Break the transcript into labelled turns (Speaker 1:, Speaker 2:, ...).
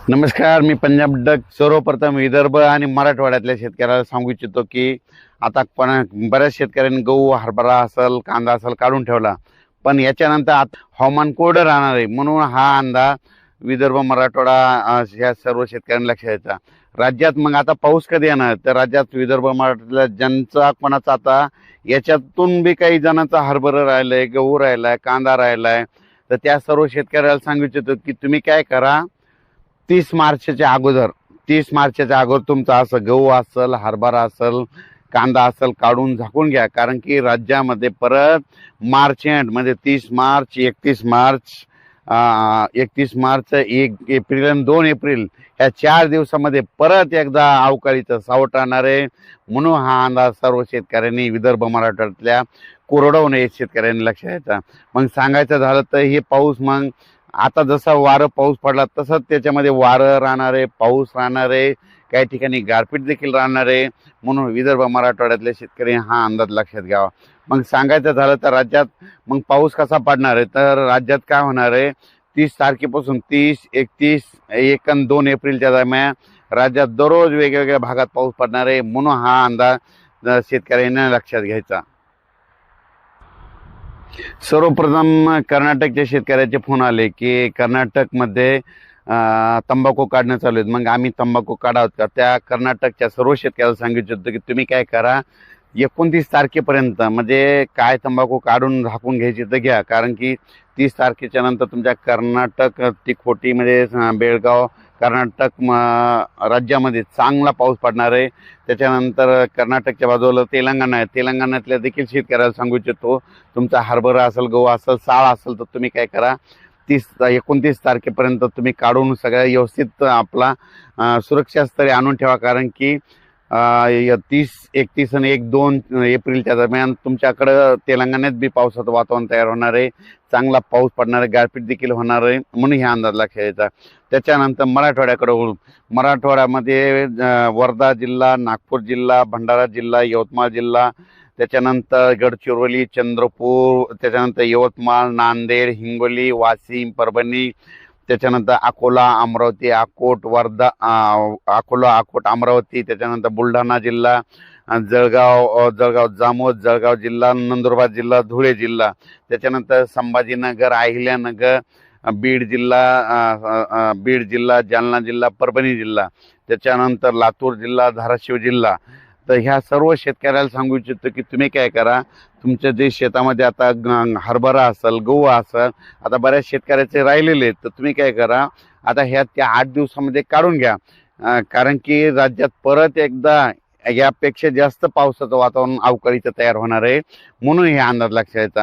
Speaker 1: नमस्कार, मी पंजाब डक. सर्वप्रथम विदर्भ आणि मराठवाड्यातल्या शेतकऱ्याला सांगू इच्छितो की आता बऱ्याच शेतकऱ्यांनी गहू, हरभरा असेल, कांदा असेल काढून ठेवला, पण याच्यानंतर हवामान कोरडं राहणार आहे म्हणून हा अंदाज विदर्भ, मराठवाडा या सर्व शेतकऱ्यांनी लक्षात द्यायचा. राज्यात मग आता पाऊस कधी येणार, तर राज्यात विदर्भ, मराठवाड्यातल्या ज्यांचा कोणाचा आता याच्यातून बी काही जणांचा हरभरा राहिलाय, गहू राहिलाय, कांदा राहिलाय, तर त्या सर्व शेतकऱ्याला सांगू इच्छितो की तुम्ही काय करा, 30 मार्चच्या अगोदर तुमचा असं गहू असेल, हरभरा असेल, कांदा असेल काढून झाकून घ्या. कारण की राज्यामध्ये परत मार्च एंड म्हणजे 30 मार्च, 31 मार्च, 31 मार्च, 1 एप्रिल आणि 2 एप्रिल ह्या 4 दिवसामध्ये परत एकदा अवकाळीचं सावट राहणार आहे. म्हणून हा अंदाज सर्व शेतकऱ्यांनी विदर्भ, मराठवाड्यातल्या कोरडवून शेतकऱ्यांनी लक्षात द्यायचा. मग सांगायचं झालं तर हे पाऊस मग आता जसा वारं पाऊस पडला तसंच त्याच्यामध्ये वारं राहणार आहे, पाऊस राहणार आहे, काही ठिकाणी गारपीट देखील राहणार आहे. म्हणून विदर्भ, मराठवाड्यातले शेतकरी हा अंदाज लक्षात घ्यावा. मग सांगायचं झालं तर राज्यात मग पाऊस कसा पडणार आहे, तर राज्यात काय होणार आहे, 30 तारखेपासून 30, 31, 1 आणि 2 एप्रिलच्या दरम्यान राज्यात दररोज वेगवेगळ्या भागात पाऊस पडणार आहे. म्हणून हा अंदाज शेतकऱ्यांनी लक्षात घ्यायचा. सर्वप्रथम कर्नाटकच्या शेतकऱ्याचे फोन आले की कर्नाटकमध्ये तंबाखू काढणं चालू आहेत. मग आम्ही तंबाखू काढावत का, त्या कर्नाटकच्या सर्व शेतकऱ्याला सांगितलं होतं की तुम्ही काय करा, 29 तारखेपर्यंत म्हणजे काय तंबाखू काढून झाकून घ्यायची तर घ्या. कारण की 30 तारखेच्या नंतर तुमच्या कर्नाटक, तिकोटी म्हणजे बेळगाव, कर्नाटक राज्यामध्ये चांगला पाऊस पडणार आहे. त्याच्यानंतर कर्नाटकच्या बाजूला तेलंगणा आहे, तेलंगणातल्या देखील शेतकऱ्याला सांगू इच्छितो, तुमचा हरभरा असेल, गहू असेल, साळ असेल तर तुम्ही काय करा, 29 तारखेपर्यंत तुम्ही काढून सगळ्या व्यवस्थित आपला सुरक्षा स्तरी आणून ठेवा. कारण की 30, 31 आणि 1-2 एप्रिलच्या दरम्यान तुमच्याकडं तेलंगणात बी पावसाचं वातावरण तयार होणार आहे, चांगला पाऊस पडणार आहे, गारपीट देखील होणार आहे. म्हणून ह्या अंदाज लक्षात घ्यायचा. त्याच्यानंतर मराठवाड्याकडे वळू. मराठवाड्यामध्ये वर्धा जिल्हा, नागपूर जिल्हा, भंडारा जिल्हा, यवतमाळ जिल्हा, त्याच्यानंतर गडचिरोली, चंद्रपूर, त्याच्यानंतर यवतमाळ, नांदेड, हिंगोली, वाशिम, परभणी, त्याच्यानंतर अकोला, अमरावती, अकोट, वर्धा, अकोला, अकोट, अमरावती, त्याच्यानंतर बुलढाणा जिल्हा, जळगाव जामोद, जळगाव जिल्हा, नंदुरबार जिल्हा, धुळे जिल्हा, त्याच्यानंतर संभाजीनगर, अहिल्यानगर, बीड जिल्हा, जालना जिल्हा, परभणी जिल्हा, त्याच्यानंतर लातूर जिल्हा, धाराशिव जिल्हा. तर ह्या सर्व शेतकऱ्याला सांगू इच्छितो की तुम्ही काय करा, तुमच्या जे शेतामध्ये आता हरभरा असेल, गहू असेल, आता बऱ्याच शेतकऱ्याचे राहिलेले आहेत, तर तुम्ही काय करा, आता त्या 8 दिवसामध्ये काढून घ्या. कारण की राज्यात परत एकदा यापेक्षा जास्त पावसाचं वातावरण अवकाळीचं तयार होणार आहे. म्हणून हे अंदाज लक्षात घ्यायचा.